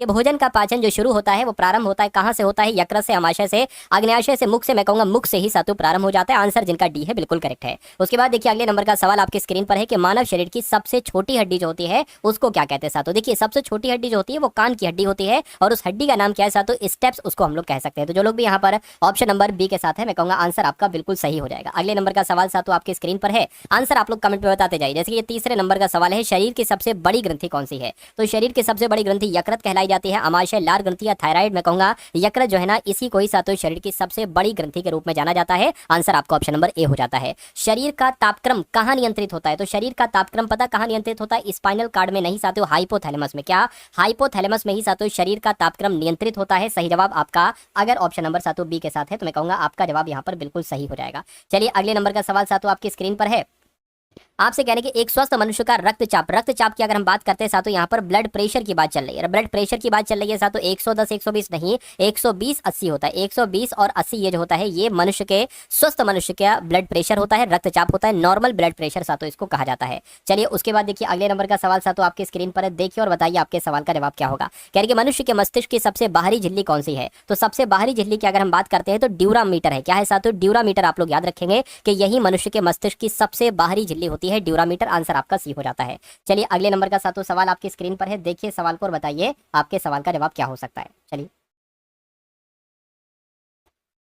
कि भोजन का पाचन जो शुरू होता है वो प्रारंभ होता है कहाँ से होता है? यकृत से, आमाशय से, अग्न्याशय से, मुख से, मैं कहूंगा मुख से ही सातु प्रारंभ हो जाता है। आंसर जिनका डी है बिल्कुल करेक्ट है। उसके बाद देखिए अगले नंबर का सवाल आपकी स्क्रीन पर है कि मानव शरीर की सबसे छोटी हड्डी जो होती है उसको क्या कहते हैं सातु? देखिए सबसे छोटी हड्डी जो होती है वो कान की हड्डी होती है और उस हड्डी का नाम क्या है सातु? स्टेप्स उसको हम लोग कह सकते हैं। तो जो लोग भी यहाँ पर ऑप्शन नंबर बी के साथ है मैं कहूंगा आंसर आपका बिल्कुल सही हो जाएगा। अगले नंबर का सवाल सातु आपकी स्क्रीन पर है, आंसर आप लोग कमेंट में बताते जाइए। जैसे कि ये तीसरे नंबर का सवाल है, शरीर की सबसे बड़ी ग्रंथि कौन सी है? तो शरीर की सबसे बड़ी ग्रंथि यकृत कहलाई जाती है। आमाशय, लार ग्रंथि या थायराइड, मैं कहूंगा यकृत जो है ना इसी को ही सातों शरीर की सबसे बड़ी ग्रंथि के रूप में जाना जाता है। आंसर आपका ऑप्शन नंबर ए हो जाता है। शरीर का तापक्रम कहां नियंत्रित होता है? तो शरीर का तापक्रम पता कहां नियंत्रित होता है? स्पाइनल कार्ड में नहीं सातों, हाइपोथैलेमस में। क्या? हाइपोथैलेमस में ही सातों शरीर का तापक्रम नियंत्रित होता है। सही जवाब आपका अगर ऑप्शन नंबर सातों बी के साथ है तो मैं कहूंगा आपका जवाब यहाँ पर बिल्कुल सही हो जाएगा। चलिए अगले नंबर का सवाल सातों आपकी स्क्रीन पर है, आपसे कहने की एक स्वस्थ मनुष्य का रक्तचाप, रक्तचाप की अगर हम बात करते हैं साथों यहाँ पर ब्लड प्रेशर की बात चल रही है। ब्लड प्रेशर की बात चल रही है साथों 110 120 नहीं 120 80 होता है। 120 और 80 ये जो होता है ये मनुष्य के, स्वस्थ मनुष्य का ब्लड प्रेशर होता है, रक्तचाप होता है, नॉर्मल ब्लड प्रेशर साथों इसको कहा जाता है। चलिए उसके बाद देखिए अगले नंबर का सवाल साथों आपकी स्क्रीन पर है, देखिए और बताइए आपके सवाल का जवाब क्या होगा। कह रहे कि मनुष्य के मस्तिष्क की सबसे बाहरी झिल्ली कौन सी है? तो सबसे बाहरी झिल्ली की अगर हम बात करते हैं तो ड्यूरामीटर है। क्या है साथों? ड्यूरामीटर। आप लोग याद रखेंगे कि यही मनुष्य के मस्तिष्क की सबसे बाहरी झिल्ली होती है, ड्यूरामीटर। आंसर आपका सी हो जाता है। चलिए अगले नंबर का सातों सवाल आपकी स्क्रीन पर है, देखिए सवाल को और बताइए आपके सवाल का जवाब क्या हो सकता है। चलिए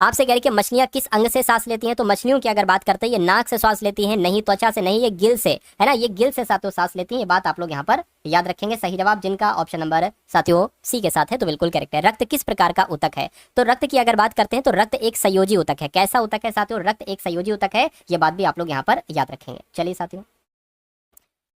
आपसे कह रही कि मछलियां किस अंग से सांस लेती हैं? तो मछलियों की अगर बात करते हैं ये नाक से सांस लेती हैं, नहीं त्वचा से, नहीं ये गिल से, है ना, ये गिल से साथियों सांस लेती हैं। ये बात आप लोग यहाँ पर याद रखेंगे। सही जवाब जिनका ऑप्शन नंबर साथियों सी के साथ है तो बिल्कुल करेक्ट है। रक्त किस प्रकार का ऊतक है? तो रक्त की अगर बात करते हैं तो रक्त एक संयोजी ऊतक है। कैसा ऊतक है साथियों? रक्त एक संयोजी ऊतक है। ये बात भी आप लोग यहाँ पर याद रखेंगे। चलिए साथियों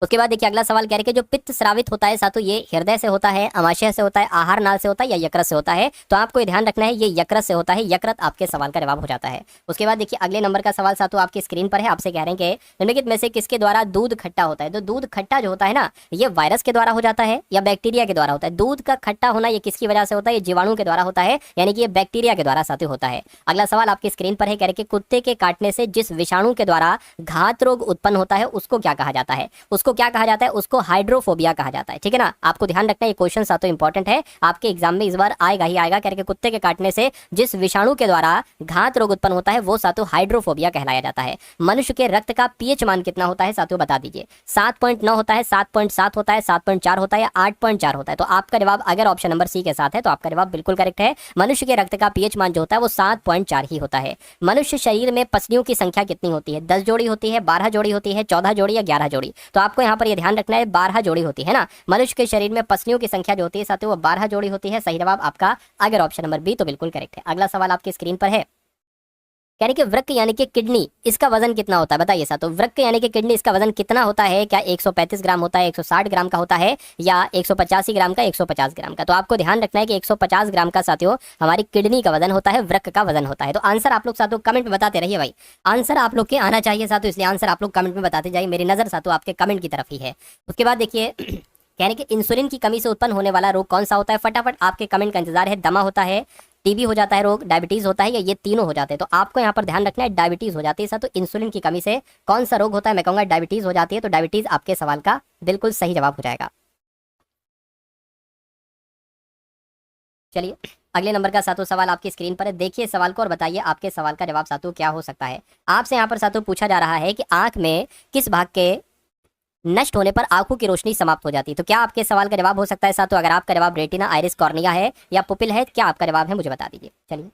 उसके बाद देखिए अगला सवाल कह रहे कि जो पित्त स्रावित होता है साथों ये हृदय से होता है, आमाशय से होता है, आहार नाल से होता है या यकृत से होता है? तो आपको ये ध्यान रखना है ये यकृत से होता है। यकृत आपके सवाल का जवाब हो जाता है। उसके बाद देखिए अगले नंबर का सवाल साथों आपकी स्क्रीन पर है, आपसे कह रहे हैं कि निम्नलिखित में से किसके द्वारा दूध खट्टा होता है? तो दूध खट्टा जो होता है ना ये वायरस के द्वारा हो जाता है या बैक्टीरिया के द्वारा होता है? दूध का खट्टा होना ये किसकी वजह से होता है? ये जीवाणु के द्वारा होता है, यानी कि ये बैक्टीरिया के द्वारा साथों होता है। अगला सवाल आपकी स्क्रीन पर है, कह रहे कि कुत्ते के काटने से जिस विषाणु के द्वारा घात रोग उत्पन्न होता है उसको क्या कहा जाता है? उसको क्या कहा जाता है? उसको हाइड्रोफोबिया कहा जाता है। ठीक है ना, आपको ध्यान रखना है, ये क्वेश्चन साथों इंपॉर्टेंट है, आपके एग्जाम में इस बार आएगा ही आएगा। करके कुत्ते के काटने से जिस विषाणु के द्वारा घात रोग उत्पन्न होता है वो साथों हाइड्रोफोबिया कहलाया जाता है। मनुष्य के रक्त का पीएच मान कितना होता है साथियों बता दीजिए? 7.9 होता है, 7.7 होता है, 7.4 होता है या 8.4 होता है? तो आपका जवाब अगर ऑप्शन नंबर सी के साथ है तो आपका जवाब बिल्कुल करेक्ट है। मनुष्य के रक्त का पीएच मान जो होता है वो 7.4 ही होता है। मनुष्य शरीर में पसलियों की संख्या कितनी होती है? 10 जोड़ी होती है, 12 जोड़ी होती है, 14 जोड़ी या 11 जोड़ी? तो आपको यहाँ पर यह ध्यान रखना है 12 जोड़ी होती है ना। मनुष्य के शरीर में पसलियों की संख्या जो होती है साथियों वो 12 जोड़ी होती है। सही जवाब आपका अगर ऑप्शन नंबर बी तो बिल्कुल करेक्ट है। अगला सवाल आपकी स्क्रीन पर है, कह रहे कि वृक्क यानी कि किडनी इसका वजन कितना होता है? बताइए साथियों वृक्क यानी कि किडनी इसका वजन कितना होता है? क्या 135 ग्राम होता है, 160 ग्राम का होता है या 185 ग्राम का, 150 ग्राम का? तो आपको ध्यान रखना है कि 150 ग्राम का साथियों हमारी किडनी का वजन होता है, वृक्क का वजन होता है। तो आंसर आप लोग साथियों कमेंट में बताते रहिए भाई, आंसर आप लोग के आना चाहिए साथियों, इसलिए आंसर आप लोग कमेंट में बताते जाइए। मेरी नजर साथियों आपके कमेंट की तरफ ही है। उसके बाद देखिए कहने कि इंसुलिन की कमी से उत्पन्न होने वाला रोग कौन सा होता है? फटाफट आपके कमेंट का इंतजार है। दमा होता है, टीबी हो जाता है रोग, डायबिटीज होता है या ये तीनों हो जाते हैं? तो आपको यहाँ पर ध्यान रखना है डायबिटीज हो जाती है। तो इंसुलिन की कमी से कौन सा रोग होता है? मैं कहूंगा डायबिटीज हो जाती है। तो डायबिटीज आपके सवाल का बिल्कुल सही जवाब हो जाएगा। चलिए अगले नंबर का सातों सवाल आपकी स्क्रीन पर है, देखिए सवाल को और बताइए आपके सवाल का जवाब सातों क्या हो सकता है। आपसे यहाँ पर सातों पूछा जा रहा है कि आंख में किस भाग के नष्ट होने पर आंखों की रोशनी समाप्त हो जाती है? तो क्या आपके सवाल का जवाब हो सकता है साथियों? अगर आपका जवाब रेटिना, आइरिस, कॉर्निया है या पुपिल है, क्या आपका जवाब है मुझे बता दीजिए। चलिए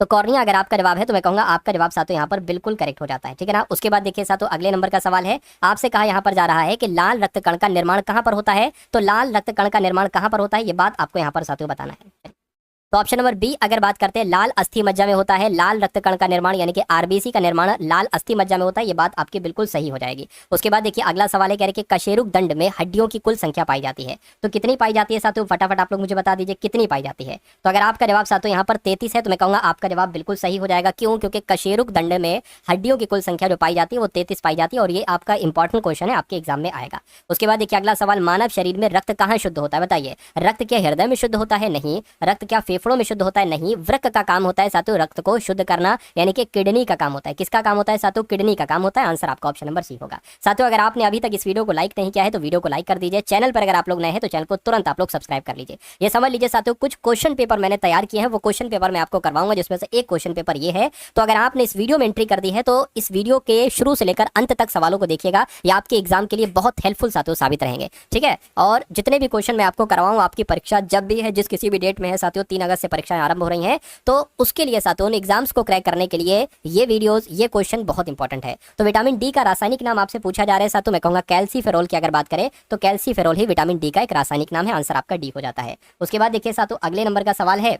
तो कॉर्निया अगर आपका जवाब है तो मैं कहूंगा आपका जवाब साथियों यहाँ पर बिल्कुल करेक्ट हो जाता है। ठीक है ना। उसके बाद देखिए साथियों अगले नंबर का सवाल है, आपसे कहा यहाँ पर जा रहा है कि लाल रक्त कण का निर्माण कहाँ पर होता है? तो लाल रक्त कण का निर्माण कहाँ पर होता है ये बात आपको यहाँ पर साथियों बताना है। तो ऑप्शन नंबर बी अगर बात करते हैं लाल अस्थि मज्जा में होता है, लाल रक्त कण का निर्माण यानी कि आरबीसी का निर्माण लाल अस्थि मज्जा में होता है। ये बात आपकी बिल्कुल सही हो जाएगी। उसके बाद देखिए अगला सवाल है, कह रहे कि कशेरुक दंड में हड्डियों की कुल संख्या पाई जाती है। तो कितनी पाई जाती है साथियों? फटाफट आप लोग मुझे बता दीजिए कितनी पाई जाती है। तो अगर आपका जवाब साथियों यहाँ पर 33 है तो मैं कहूंगा आपका जवाब बिल्कुल सही हो जाएगा। क्यों? क्योंकि कशेरुक दंड में हड्डियों की कुल संख्या जो पाई जाती है वो 33 पाई जाती है और ये आपका इंपॉर्टेंट क्वेश्चन है, आपके एग्जाम में आएगा। उसके बाद देखिए अगला सवाल, मानव शरीर में रक्त कहाँ शुद्ध होता है? बताइए रक्त क्या हृदय में शुद्ध होता है? नहीं। रक्त क्या फेफड़ों में शुद्ध होता है? नहीं, वृक्क का काम होता है साथियों रक्त को शुद्ध करना, यानी कि किडनी का काम होता है। किसका काम होता है साथियों? किडनी का काम होता है। आंसर आपका ऑप्शन नंबर सी होगा। साथियों अगर आपने अभी तक इस वीडियो को लाइक नहीं किया है तो वीडियो को लाइक कर दीजिए। चैनल पर अगर आप लोग नए हैं तो चैनल को तुरंत आप लोग सब्सक्राइब कर लीजिए। ये समझ लीजिए साथियों कुछ क्वेश्चन पेपर मैंने तैयार किए हैं, वो क्वेश्चन पेपर मैं आपको करवाऊंगा, जिसमें से एक क्वेश्चन पेपर ये है। तो अगर आपने इस वीडियो में एंट्री कर दी है तो इस वीडियो के शुरू से लेकर अंत तक सवालों को देखिएगा, ये आपके एग्जाम के लिए बहुत हेल्पफुल साथियों साबित रहेंगे। ठीक है, और जितने भी क्वेश्चन मैं आपको करवाऊंगा, आपकी परीक्षा जब भी है, जिस किसी भी डेट में है साथियों, 3 अगस्त से परीक्षाएं आरंभ हो रही हैं, तो उसके लिए साथियों एग्जाम्स को क्रैक करने के लिए ये वीडियोस, ये क्वेश्चन बहुत इंपॉर्टेंट है। तो विटामिन डी का रासायनिक नाम आपसे पूछा जा रहा है साथियों, मैं कहूंगा कैल्सीफेरोल की अगर बात करें तो कैल्सीफेरोल ही विटामिन डी का एक रासायनिक नाम है। आंसर आपका डी हो जाता है। उसके बाद देखिए साथियों अगले नंबर का सवाल है,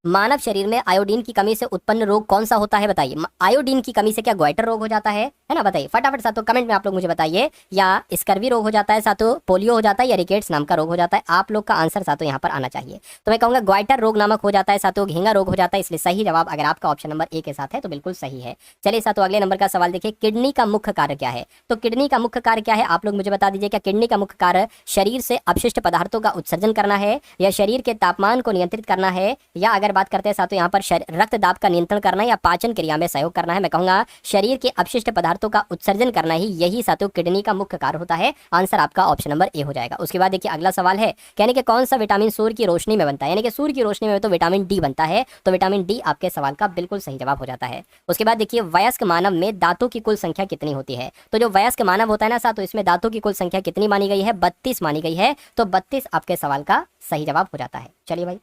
मानव शरीर में आयोडीन की कमी से उत्पन्न रोग कौन सा होता है? बताइए, आयोडीन की कमी से क्या ग्वाइटर रोग हो जाता है ना? बताइए फटाफट साथियों कमेंट में आप लोग मुझे बताइए। या स्कर्वी रोग हो जाता है साथियों, पोलियो हो जाता है, या रिकेट्स नाम का रोग हो जाता है? आप लोग का आंसर साथियों यहाँ पर आना चाहिए। तो मैं कहूंगा ग्वाइटर रोग नामक हो जाता है साथियों, घेंगा रोग हो जाता है। इसलिए सही जवाब अगर आपका ऑप्शन नंबर ए के साथ है तो बिल्कुल सही है। चलिए साथियों अगले नंबर का सवाल देखिए, किडनी का मुख्य कार्य क्या है? तो किडनी का मुख्य कार्य क्या है आप लोग मुझे बता दीजिए। क्या किडनी का मुख्य कार्य शरीर से अपशिष्ट पदार्थों का उत्सर्जन करना है, या शरीर के तापमान को नियंत्रित करना है, या अगर बात करते हैं साथियों यहाँ पर रक्त दाब का नियंत्रण करना है, या पाचन क्रिया में सहयोग करना है? मैं कहूंगा शरीर के अपशिष्ट पदार्थों का उत्सर्जन करना ही, यही साथियों किडनी का मुख्य कार्य होता है। आंसर आपका ऑप्शन नंबर ए हो जाएगा। उसके बाद देखिए अगला सवाल है, कहने के कौन सा विटामिन सूर्य की रोशनी में बनता है? यानी कि सूर्य की रोशनी में तो विटामिन डी बनता है, तो विटामिन डी आपके सवाल का बिल्कुल सही जवाब हो जाता है। उसके बाद देखिए वयस्क मानव में दांतों की कुल संख्या कितनी होती है? तो जो वयस्क मानव होता है ना साथियों, इसमें दांतों की कुल संख्या कितनी मानी गई है? 32 मानी गई है। तो 32 आपके सवाल का सही जवाब हो जाता है। चलिए भाई,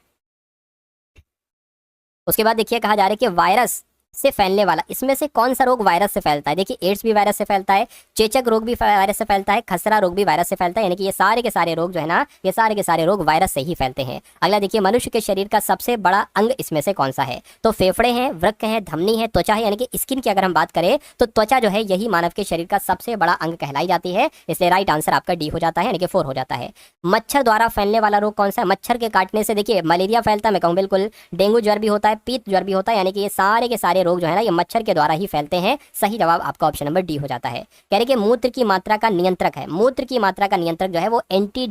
उसके बाद देखिए कहा जा रहा है कि वायरस से फैलने वाला, इसमें से कौन सा रोग वायरस से फैलता है? देखिए एड्स भी वायरस से फैलता है, चेचक रोग भी वायरस से फैलता है, खसरा रोग भी वायरस से फैलता है। यानी कि ये सारे के सारे रोग जो है ना, ये सारे के सारे रोग वायरस से ही फैलते हैं। अगला देखिए, मनुष्य के शरीर का सबसे बड़ा अंग इसमें से कौन सा है? तो फेफड़े हैं, वृक्क है, धमनी है, त्वचा है। यानी कि स्किन की अगर हम बात करें तो त्वचा जो है यही मानव के शरीर का सबसे बड़ा अंग कहलाई जाती है। इसलिए राइट आंसर आपका डी हो जाता है, यानी कि 4 हो जाता है। मच्छर द्वारा फैलने वाला रोग कौन सा है? मच्छर के काटने से देखिए मलेरिया फैलता है, मैं कहूँ बिल्कुल। डेंगू ज्वर भी होता है, पीत ज्वर भी होता है। यानी कि ये सारे के सारे रोग जो है ना, ये मच्छर के द्वारा ही फैलते हैं। सही जवाब आपका ऑप्शन नंबर डी हो जाता है। कह रहे कि मूत्र की मात्रा का नियंत्रक है, मूत्र की मात्रा का नियंत्रक जो है वो एंटी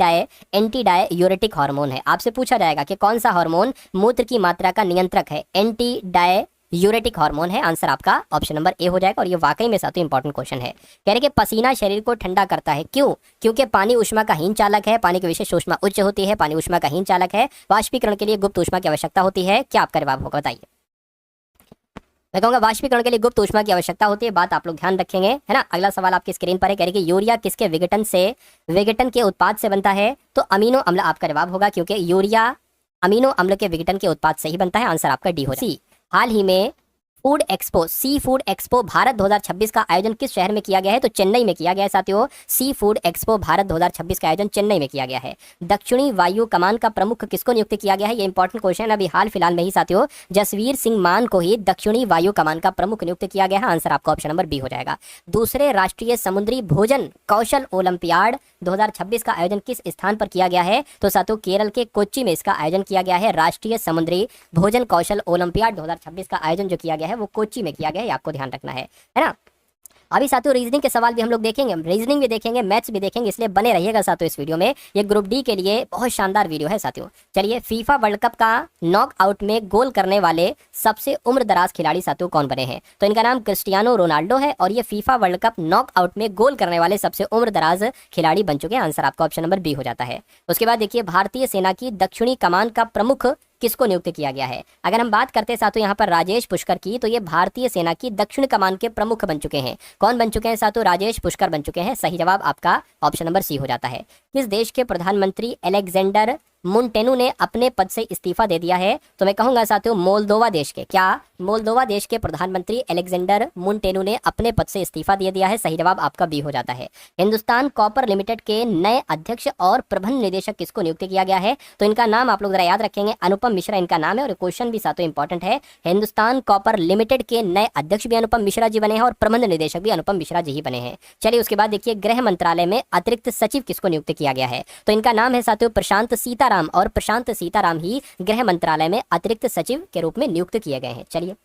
डाययूरेटिक हार्मोन है। आपसे पूछा जाएगा कि कौन सा हार्मोन मूत्र की मात्रा का नियंत्रक है? एंटी डाययूरेटिक हार्मोन है। आंसर आपका ऑप्शन नंबर ए हो जाएगा, और ये वाकई में साथ ही इंपॉर्टेंट क्वेश्चन है। कह रहे कि पसीना शरीर को ठंडा करता है, क्यों? क्योंकि पानी ऊष्मा का हीन चालक है, पानी की विशेष ऊष्मा उच्च होती है, पानी ऊष्मा का हीन चालक है, वाष्पीकरण के लिए गुप्त ऊष्मा की आवश्यकता होती है। क्या आपका जवाब होगा बताइए? मैं कहूंगा वाष्पीकरण के लिए गुप्त ऊष्मा की आवश्यकता होती है, बात आप लोग ध्यान रखेंगे, है ना। अगला सवाल आपकी स्क्रीन पर है, कह रहे कि यूरिया किसके विघटन के उत्पाद से बनता है? तो अमीनो अम्ल आपका जवाब होगा, क्योंकि यूरिया अमीनो अम्ल के विघटन के उत्पाद से ही बनता है। आंसर आपका डी हो जाएगा। हाल ही में food expo, sea food expo Bharat 2026 का आयोजन किस शहर में किया गया है? तो चेन्नई में किया गया है साथियों। सी फूड एक्सपो भारत 2026 का आयोजन चेन्नई में किया गया है। दक्षिणी वायु कमान का प्रमुख किसको नियुक्त किया गया है? ये इंपॉर्टेंट क्वेश्चन है। अभी हाल फिलहाल में ही साथियों जसवीर सिंह मान को ही दक्षिणी वायु कमान का प्रमुख नियुक्त किया गया है। आंसर आपका ऑप्शन नंबर बी हो जाएगा। दूसरे राष्ट्रीय समुद्री भोजन कौशल ओलंपियाड 2026 का आयोजन किस स्थान पर किया गया है? तो साथियों केरल के कोच्चि में इसका आयोजन किया गया है। राष्ट्रीय समुद्री भोजन कौशल ओलंपियाड 2026 का आयोजन जो किया गया है वो कोच्चि में किया गया है, आपको ध्यान रखना है ना। अभी साथियों रीजनिंग के सवाल भी हम लोग देखेंगे, रीजनिंग भी देखेंगे, मैथ्स भी देखेंगे, इसलिए बने रहिएगा साथियों इस वीडियो में। ये ग्रुप डी के लिए बहुत शानदार वीडियो है साथियों। चलिए, फीफा वर्ल्ड कप का नॉकआउट में गोल करने वाले सबसे उम्र दराज खिलाड़ी साथियों कौन बने हैं? तो इनका नाम क्रिस्टियानो रोनाल्डो है, और ये फीफा वर्ल्ड कप नॉकआउट में गोल करने वाले सबसे उम्र दराज खिलाड़ी बन चुके हैं। आंसर आपका ऑप्शन नंबर बी हो जाता है। उसके बाद देखिए, भारतीय सेना की दक्षिणी कमान का प्रमुख किसको नियुक्त किया गया है? अगर हम बात करते हैं साथियों यहाँ पर राजेश पुष्कर की, तो ये भारतीय सेना की दक्षिण कमान के प्रमुख बन चुके हैं। कौन बन चुके हैं साथियों? राजेश पुष्कर बन चुके हैं। सही जवाब आपका ऑप्शन नंबर सी हो जाता है। किस देश के प्रधानमंत्री अलेक्जेंडर मुंटेनू ने अपने पद से इस्तीफा दे दिया है? तो मैं कहूंगा साथियों मोल्दोवा देश के, क्या मोल्दोवा देश के प्रधानमंत्री अलेक्जेंडर मुंटेनू ने अपने पद से इस्तीफा दे दिया है। सही जवाब आपका बी हो जाता है। हिंदुस्तान कॉपर लिमिटेड के नए अध्यक्ष और प्रबंध निदेशक किसको नियुक्त किया गया है? तो इनका नाम आप लोग जरा याद रखेंगे, अनुपम मिश्रा इनका नाम है, और क्वेश्चन भी साथियों इंपॉर्टेंट है। हिंदुस्तान कॉपर लिमिटेड के नए अध्यक्ष भी अनुपम मिश्रा जी बने हैं, और प्रबंध निदेशक भी अनुपम मिश्रा जी ही बने हैं। चलिए, उसके बाद देखिए, गृह मंत्रालय में अतिरिक्त सचिव किसको नियुक्त किया गया है? तो इनका नाम है साथियों प्रशांत सीताराम, और प्रशांत सीताराम ही गृह मंत्रालय में अतिरिक्त सचिव के रूप में नियुक्त किए गए हैं। चलिए,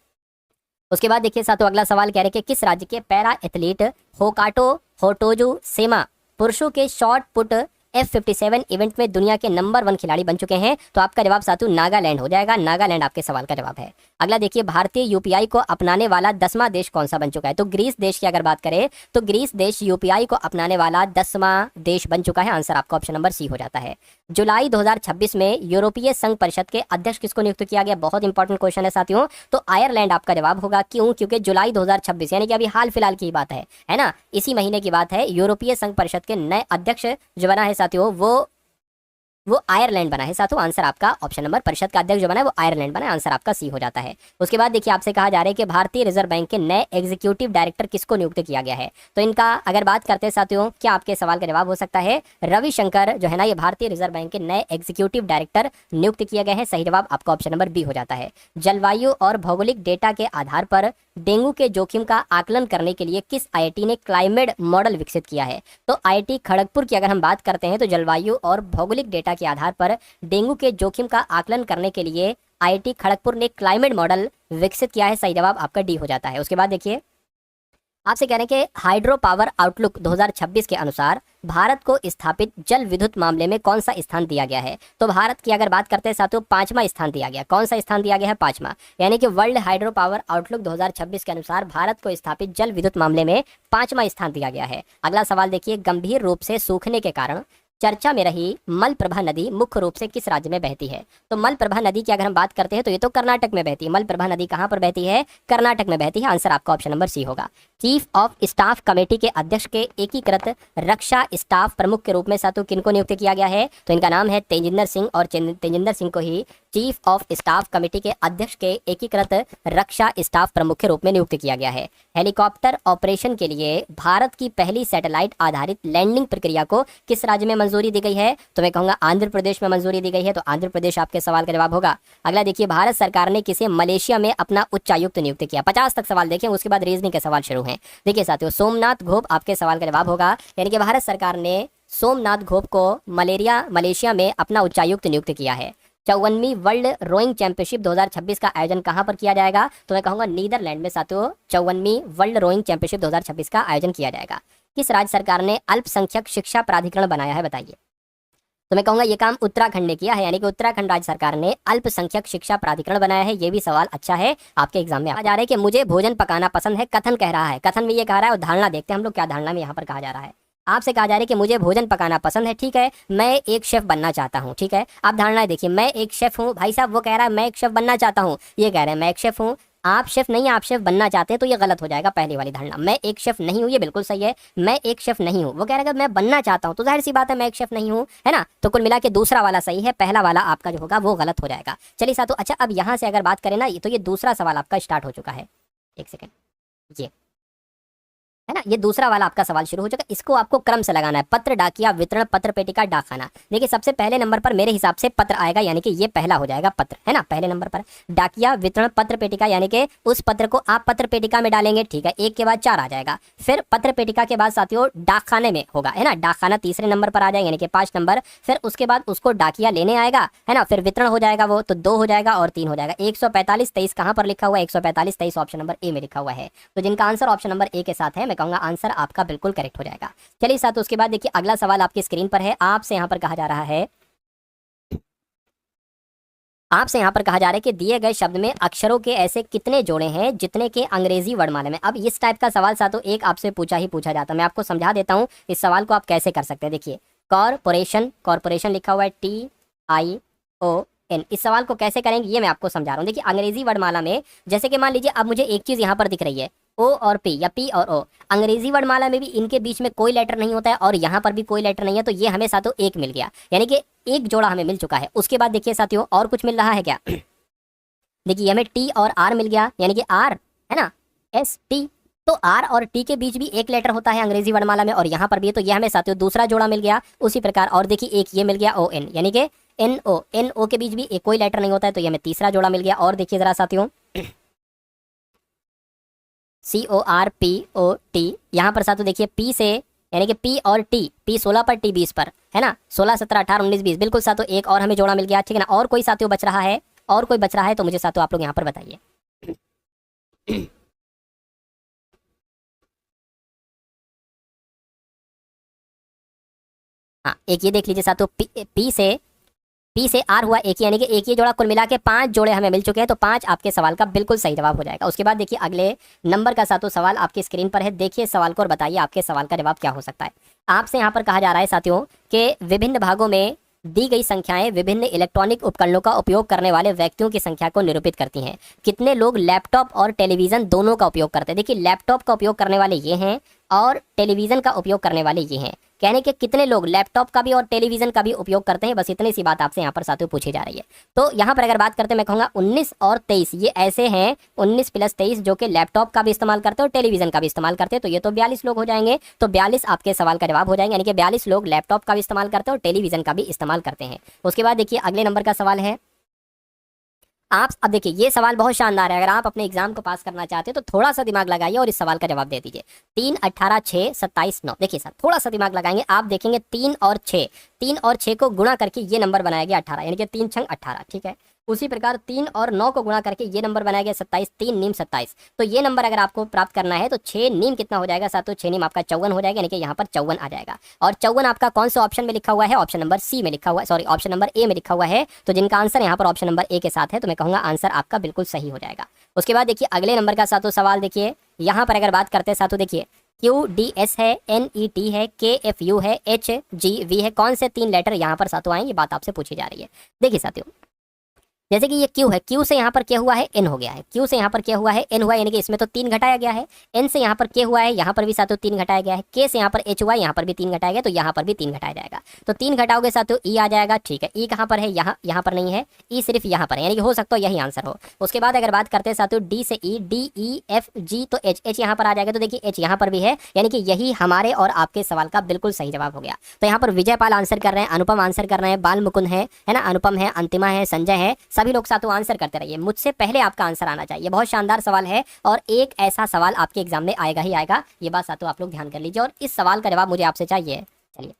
उसके बाद देखिए साथियों अगला सवाल कह रहे कि किस राज्य के पैरा एथलीट होकाटो होटोजू सेमा पुरुषों के शॉर्ट पुट F-57 इवेंट में दुनिया के नंबर 1 खिलाड़ी बन चुके हैं? तो आपका जवाब साथियों नागालैंड हो जाएगा। नागालैंड आपके सवाल का जवाब है। अगला देखिए, भारतीय यूपीआई को अपनाने वाला 10वां देश कौन सा बन चुका है? तो ग्रीस देश की अगर बात करें तो ग्रीस देश यूपीआई को अपनाने वाला 10वां देश बन चुका है। आंसर आपका ऑप्शन नंबर सी हो जाता है। जुलाई 2026 में यूरोपीय संघ परिषद के अध्यक्ष किसको नियुक्त किया गया? बहुत इंपॉर्टेंट क्वेश्चन है साथियों। तो आयरलैंड आपका जवाब होगा। क्यों? क्योंकि जुलाई 2026 यानी कि अभी हाल फिलहाल की बात है ना, इसी महीने की बात है। यूरोपीय संघ परिषद के नए अध्यक्ष जो बना है साथियों वो आयरलैंड बना है साथियों। आंसर आपका ऑप्शन नंबर, परिषद का अध्यक्ष जो बना है वो आयरलैंड बना है। आंसर आपका सी हो जाता है। उसके बाद देखिए, आपसे कहा जा रहा है कि भारतीय रिजर्व बैंक के नए एग्जीक्यूटिव डायरेक्टर किसको नियुक्त किया गया है? तो इनका अगर बात करते हैं साथियों, क्या आपके सवाल का जवाब हो सकता है रविशंकर जो है ना, ये भारतीय रिजर्व बैंक के नए एग्जीक्यूटिव डायरेक्टर नियुक्त किए गए हैं। सही जवाब आपका ऑप्शन नंबर बी हो जाता है। जलवायु और भौगोलिक डेटा के आधार पर डेंगू के जोखिम का आकलन करने के लिए किस आईआईटी ने क्लाइमेट मॉडल विकसित किया है? तो आईआईटी खड़गपुर की अगर हम बात करते हैं तो जलवायु और भौगोलिक डेटा के आधार पर डेंगू के जोखिम का आकलन करने के लिए आईआईटी खड़गपुर ने क्लाइमेट मॉडल विकसित किया है। सही जवाब आपका डी हो जाता है। उसके बाद देखिए, आपसे कह रहे हैं कि हाइड्रो पावर आउटलुक 2026 के अनुसार भारत को स्थापित जल विद्युत मामले में कौन सा स्थान दिया गया है? तो भारत की अगर बात करते हैं साथियों, 5वां स्थान दिया गया। कौन सा स्थान दिया गया है? 5वां। यानी कि वर्ल्ड हाइड्रो पावर आउटलुक 2026 के अनुसार भारत को स्थापित जल विद्युत मामले में 5वां स्थान दिया गया है। अगला सवाल देखिए, गंभीर रूप से सूखने के कारण चर्चा में रही मलप्रभा नदी मुख्य रूप से किस राज्य में बहती है? तो मलप्रभा नदी की अगर हम बात करते हैं तो ये तो कर्नाटक में बहती है। मलप्रभा नदी कहाँ पर बहती है? कर्नाटक में बहती है। आंसर आपका ऑप्शन नंबर सी होगा। चीफ ऑफ स्टाफ कमेटी के अध्यक्ष के एकीकृत रक्षा स्टाफ प्रमुख के रूप में साथियों किनको नियुक्त किया गया है? तो इनका नाम है तेजिंदर सिंह, और तेजिंदर सिंह को ही चीफ ऑफ स्टाफ कमेटी के अध्यक्ष के एकीकृत रक्षा स्टाफ प्रमुख के रूप में नियुक्त किया गया है। हेलीकॉप्टर ऑपरेशन के लिए भारत की पहली सैटेलाइट आधारित लैंडिंग प्रक्रिया को किस राज्य में मंजूरी दी गई है? तो मैं कहूंगा आंध्र प्रदेश में मंजूरी दी गई है। तो आंध्र प्रदेश आपके सवाल का जवाब होगा। अगला देखिए, भारत सरकार ने किसे मलेशिया में अपना उच्चायुक्त नियुक्त किया? 50 तक सवाल देखें, उसके बाद रीजनिंग के सवाल शुरू हैं। देखिए साथियों, सोमनाथ घोप आपके सवाल का जवाब होगा। यानी कि भारत सरकार ने सोमनाथ घोप को मलेशिया में अपना उच्चायुक्त नियुक्त किया है। 54वीं वर्ल्ड रोइंग चैंपियनशिप 2026 का आयोजन कहां पर किया जाएगा? तो मैं कहूंगा नीदरलैंड में साथियों 54वीं वर्ल्ड रोइंग चैंपियनशिप 2026 का आयोजन किया जाएगा। किस राज्य सरकार ने अल्पसंख्यक शिक्षा प्राधिकरण बनाया है? बताइए। तो मैं कहूंगा ये काम उत्तराखंड ने किया है। यानी कि उत्तराखंड राज्य सरकार ने अल्पसंख्यक शिक्षा प्राधिकरण बनाया है। ये भी सवाल अच्छा है, आपके एग्जाम में आ जा रहा है कि मुझे भोजन पकाना पसंद है, कथन कह रहा है। कथन में ये कह रहा है, और धारणा देखते हैं हम लोग क्या धारणा में यहाँ पर कहा जा रहा है। आपसे कहा जा रहा है कि मुझे भोजन पकाना पसंद है, ठीक है, मैं एक शेफ बनना चाहता हूँ, ठीक है। आप धारणा देखिए, मैं एक शेफ हूँ। भाई साहब वो कह रहा है मैं एक शेफ बनना चाहता हूँ, ये कह रहे हैं मैं एक शेफ हूँ। आप शेफ नहीं, आप शेफ बनना चाहते हैं, तो ये गलत हो जाएगा। पहली वाली धारणा, मैं एक शेफ नहीं हूँ, ये बिल्कुल सही है। मैं एक शेफ नहीं हूँ, वो कह रहा है मैं बनना चाहता हूँ, तो जाहिर सी बात है मैं एक शेफ नहीं हूँ, है ना। तो कुल मिला के दूसरा वाला सही है, पहला वाला आपका जो होगा वो गलत हो जाएगा। चलिए साथों, अच्छा अब यहाँ से अगर बात करें ना, तो ये दूसरा सवाल आपका स्टार्ट हो चुका है। एक सेकेंड, ये है ना, ये दूसरा वाला आपका सवाल शुरू हो चुका है। इसको आपको क्रम से लगाना है। पत्र, डाकिया, वितरण, पत्र पेटिका, डाकखाना। देखिए सबसे पहले नंबर पर मेरे हिसाब से पत्र आएगा, यानी कि ये पहला हो जाएगा पत्र, है ना, पहले नंबर पर। डाकिया, वितरण, पत्र पेटिका, यानी कि उस पत्र को आप पत्र पेटिका में डालेंगे, ठीक है, एक के बाद 4 आ जाएगा। फिर पत्र पेटिका के बाद साथियों डाकखाने में होगा, है ना, डाकखाना तीसरे नंबर पर आ जाएगा, यानी कि 5 नंबर। फिर उसके बाद उसको डाकिया लेने आएगा, है ना, फिर वितरण हो जाएगा, वो तो 2 हो जाएगा और 3 हो जाएगा। 145 23 कहाँ पर लिखा हुआ है? 145 23 ऑप्शन नंबर ए में लिखा हुआ है। तो जिनका आंसर ऑप्शन नंबर ए के साथ है, मैं कहूंगा आंसर आपका बिल्कुल करेक्ट हो जाएगा। चलिए साथ, उसके बाद देखिए अगला सवाल आपकी स्क्रीन पर है। आपसे यहां पर कहा जा रहा है, कि दिए गए शब्द में अक्षरों के ऐसे कितने जोड़े हैं जितने के अंग्रेजी वर्णमाला में। अब इस टाइप का सवाल साथों एक आपसे पूछा जाता है। मैं आपको समझा देता हूं इस सवाल को आप कैसे कर सकते हैं। देखिए कॉर्पोरेशन लिखा हुआ है TION। इस सवाल को कैसे करेंगे ये मैं आपको समझा रहा हूँ। देखिए अंग्रेजी वर्णमाला में, जैसे कि मान लीजिए अब मुझे एक चीज यहाँ पर दिख रही है, O और P या P और O। अंग्रेजी वर्णमाला में भी इनके बीच में कोई लेटर नहीं होता है और यहाँ पर भी कोई लेटर नहीं है, तो ये हमें साथियों एक मिल गया, यानी कि एक जोड़ा हमें मिल चुका है। उसके बाद देखिए साथियों और कुछ मिल रहा है क्या? देखिए हमें T और R मिल गया, यानी कि R, है ना, ST। तो R और T के बीच भी एक लेटर होता है अंग्रेजी वर्णमाला में, और यहाँ पर भी, तो ये हमें साथियों दूसरा जोड़ा मिल गया। उसी प्रकार और देखिए एक ये मिल गया ON, यानी कि NO के बीच भी एक कोई लेटर नहीं होता है, तो ये हमें तीसरा जोड़ा मिल गया। और देखिए जरा साथियों CORPOT, यहाँ पर साथियों देखिए P से, यानी कि P और T, P 16 पर T 20 पर, है ना, 16 17 18 19 20, बिल्कुल साथियों एक और हमें जोड़ा मिल गया, ठीक है ना। और कोई साथियों बच रहा है? और कोई बच रहा है तो मुझे साथियों आप लोग यहाँ पर बताइए। हाँ, एक ये देख लीजिए साथियों, पी से आर हुआ एक ही, यानी कि एक ही जोड़ा, कुल मिला के 5 जोड़े हमें मिल चुके हैं, तो 5 आपके सवाल का बिल्कुल सही जवाब हो जाएगा। उसके बाद देखिए अगले नंबर का साथियों सवाल आपकी स्क्रीन पर है, देखिए सवाल को और बताइए आपके सवाल का जवाब क्या हो सकता है। आपसे यहाँ पर कहा जा रहा है साथियों कि विभिन्न भागों में दी गई संख्याएं विभिन्न इलेक्ट्रॉनिक उपकरणों का उपयोग करने वाले व्यक्तियों की संख्या को निरूपित करती हैं। कितने लोग लैपटॉप और टेलीविजन दोनों का उपयोग करते हैं? देखिए लैपटॉप का उपयोग करने वाले ये हैं और टेलीविजन का उपयोग करने वाले ये हैं। कहने के कितने लोग लैपटॉप का भी और टेलीविजन का भी उपयोग करते हैं, बस इतनी सी बात आपसे यहाँ पर साथियों पूछी जा रही है। तो यहाँ पर अगर बात करते हैं, मैं कहूँगा 19 और 23 ये ऐसे हैं, 19 प्लस 23 जो कि लैपटॉप का भी इस्तेमाल करते हैं और टेलीविजन का भी इस्तेमाल करते हैं, तो ये तो 42 लोग हो जाएंगे। तो 42 आपके सवाल का जवाब हो जाएंगे, यानी कि 42 लोग लैपटॉप का भी इस्तेमाल करते हैं और टेलीविजन का भी इस्तेमाल करते हैं। उसके बाद देखिए अगले नंबर का सवाल है, आप अब देखिए ये सवाल बहुत शानदार है। अगर आप अपने एग्जाम को पास करना चाहते हैं तो थोड़ा सा दिमाग लगाइए और इस सवाल का जवाब दे दीजिए। 3, 18, 6, 27, 9। देखिए सर थोड़ा सा दिमाग लगाएंगे, आप देखेंगे 3 और 6, 3 और 6 को गुणा करके ये नंबर बनाया गया 18, यानी कि 3 छंग 18, ठीक है। उसी प्रकार 3 और 9 को गुणा करके ये नंबर बनाया गया 27, 3 नीम 27। तो ये नंबर अगर आपको प्राप्त करना है तो 6 नीम कितना हो जाएगा साथियों? 6 नीम आपका 54 हो जाएगा, यानी कि यहाँ पर 54 आ जाएगा। और 54 आपका कौन से ऑप्शन में लिखा हुआ है? ऑप्शन नंबर सी में लिखा हुआ है, सॉरी ऑप्शन नंबर ए में लिखा हुआ है। तो जिनका आंसर यहाँ पर ऑप्शन नंबर ए के साथ है, तो मैं कहूँगा आंसर आपका बिल्कुल सही हो जाएगा। उसके बाद देखिए अगले नंबर का साथियों सवाल देखिए, यहाँ पर अगर बात करते हैं साथियों, देखिए QDS है, NET है, KFU है, HGV है, कौन से 3 लेटर यहाँ पर साथियों आए, ये बात आपसे पूछी जा रही है। देखिए साथियों जैसे कि ये Q है, Q से यहाँ पर क्या हुआ है? N हो गया है। Q से यहाँ पर क्या हुआ है? N हुआ है, यानी कि इसमें तो 3 घटाया गया है। N से यहाँ पर क्या हुआ है? यहाँ पर भी साथियों 3 घटाया गया है। K से यहाँ पर H हुआ है, यहाँ पर भी 3 घटाया गया, तो यहाँ पर भी 3 घटाया जाएगा। तो 3 घटाओगे साथियों E आ जाएगा, ठीक है। E कहाँ पर है? यहाँ पर नहीं है, E सिर्फ यहाँ पर है, यानी कि हो सकता है यही आंसर हो। उसके बाद अगर बात करते हैं साथियों D से E, D E F G, तो H यहाँ पर आ जाएगा। तो देखिए H यहाँ पर भी है, यानी कि यही हमारे और आपके सवाल का बिल्कुल सही जवाब हो गया। तो यहाँ पर विजय पाल आंसर कर रहे हैं, अनुपम आंसर कर रहे हैं, बाल मुकुंद है ना, अनुपम है, अंतिमा है, संजय है, सभी लोग साथियों आंसर करते रहिए। मुझसे पहले आपका आंसर आना चाहिए। बहुत शानदार सवाल है और एक ऐसा सवाल आपके एग्जाम में आएगा ही आएगा, ये बात साथियों आप लोग ध्यान कर लीजिए। और इस सवाल का जवाब मुझे आपसे चाहिए। चलिए